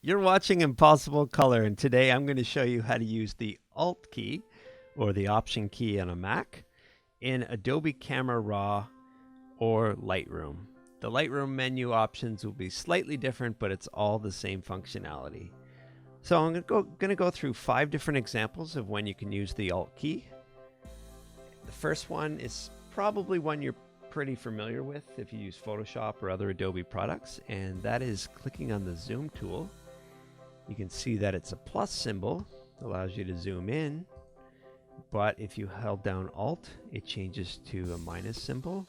You're watching Impossible Color, and today I'm going to show you how to use the Alt key or the Option key on a Mac in Adobe Camera Raw or Lightroom. The Lightroom menu options will be slightly different, but it's all the same functionality. So I'm going to go through 5 different examples of when you can use the Alt key. The first one is probably one you're pretty familiar with if you use Photoshop or other Adobe products, and that is clicking on the Zoom tool. You can see that it's a plus symbol, allows you to zoom in, but if you held down Alt, it changes to a minus symbol,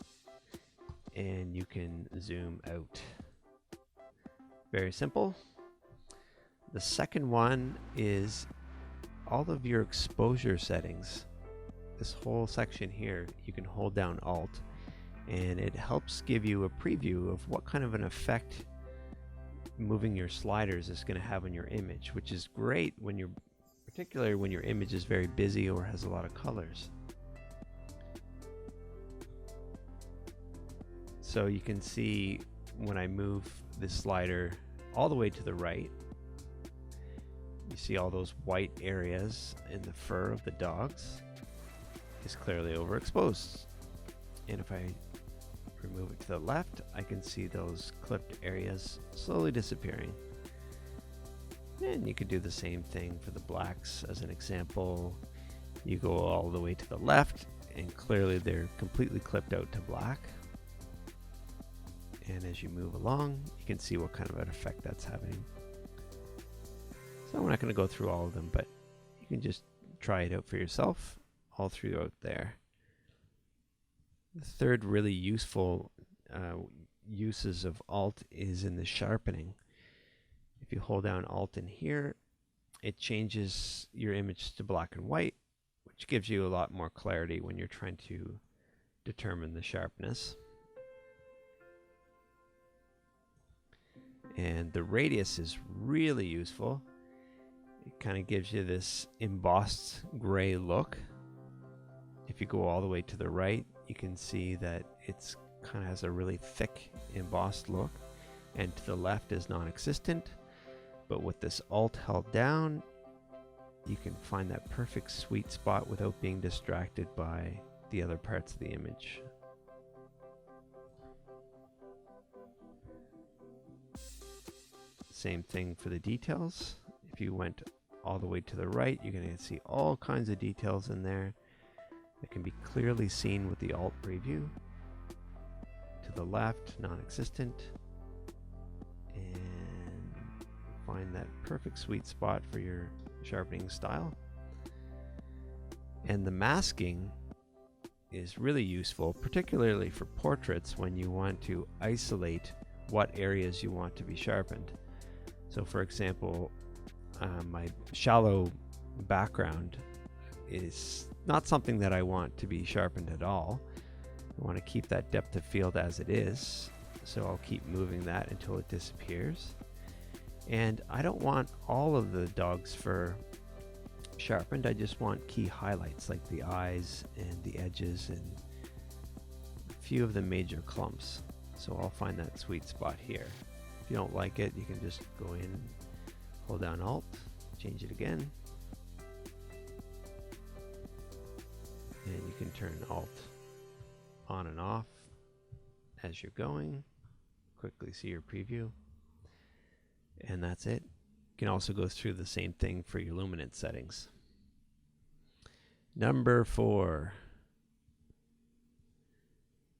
and you can zoom out. Very simple. The second one is all of your exposure settings. This whole section here, you can hold down Alt, and it helps give you a preview of what kind of an effect moving your sliders is going to have on your image, which is great when you're, particularly when your image is very busy or has a lot of colors. So you can see when I move this slider all the way to the right, you see all those white areas in the fur of the dogs is clearly overexposed. And if I remove it to the left, I can see those clipped areas slowly disappearing. And you could do the same thing for the blacks as an example. You go all the way to the left, and clearly they're completely clipped out to black. And as you move along, you can see what kind of an effect that's having. So I'm not going to go through all of them, but you can just try it out for yourself all throughout there. The third really useful uses of Alt is in the sharpening. If you hold down Alt in here, it changes your image to black and white, which gives you a lot more clarity when you're trying to determine the sharpness. And the radius is really useful. It kind of gives you this embossed gray look. If you go all the way to the right, you can see that it's kind of has a really thick embossed look, and to the left is non-existent. But with this Alt held down, you can find that perfect sweet spot without being distracted by the other parts of the image. Same thing for the details. If you went all the way to the right, you're going to see all kinds of details in there that can be clearly seen with the Alt preview. To the left, non-existent. And find that perfect sweet spot for your sharpening style. And the masking is really useful, particularly for portraits when you want to isolate what areas you want to be sharpened. So for example, my shallow background is not something that I want to be sharpened at all. I want to keep that depth of field as it is, so I'll keep moving that until it disappears. And I don't want all of the dog's fur sharpened, I just want key highlights like the eyes and the edges and a few of the major clumps. So I'll find that sweet spot here. If you don't like it, you can just go in, hold down Alt, change it again, and you can turn Alt on and off as you're going. Quickly see your preview, and that's it. You can also go through the same thing for your luminance settings. Number 4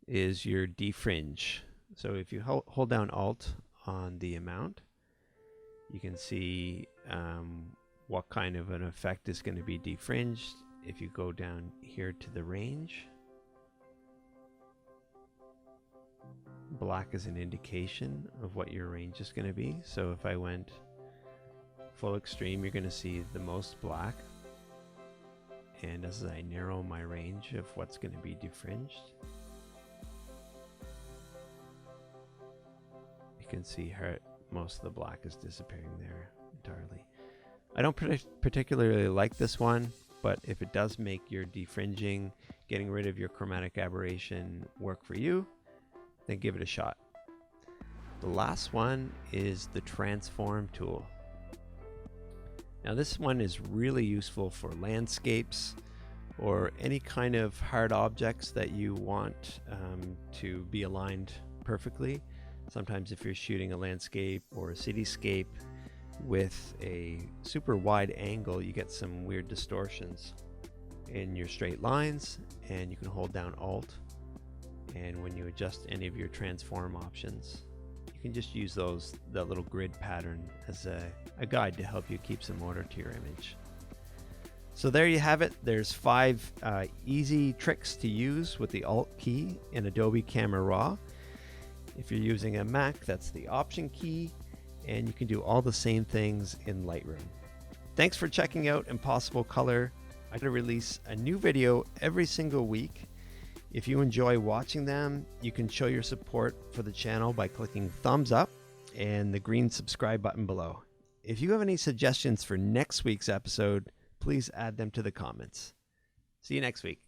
is your defringe. So if you hold down Alt on the amount, you can see what kind of an effect is going to be defringed. If you go down here to the range, black is an indication of what your range is going to be. So if I went full extreme, you're going to see the most black. And as I narrow my range of what's going to be defringed, you can see how most of the black is disappearing there entirely. I don't particularly like this one, but if it does make your defringing, getting rid of your chromatic aberration work for you, then give it a shot. The last one is the transform tool. Now this one is really useful for landscapes or any kind of hard objects that you want to be aligned perfectly. Sometimes if you're shooting a landscape or a cityscape with a super wide angle, you get some weird distortions in your straight lines, and you can hold down Alt, and when you adjust any of your transform options, you can just use that little grid pattern as a guide to help you keep some order to your image. So there you have it. There's 5 easy tricks to use with the Alt key in Adobe Camera Raw. If you're using a Mac, that's the Option key, and you can do all the same things in Lightroom. Thanks for checking out Impossible Color. I release a new video every single week. If you enjoy watching them, you can show your support for the channel by clicking thumbs up and the green subscribe button below. If you have any suggestions for next week's episode, please add them to the comments. See you next week.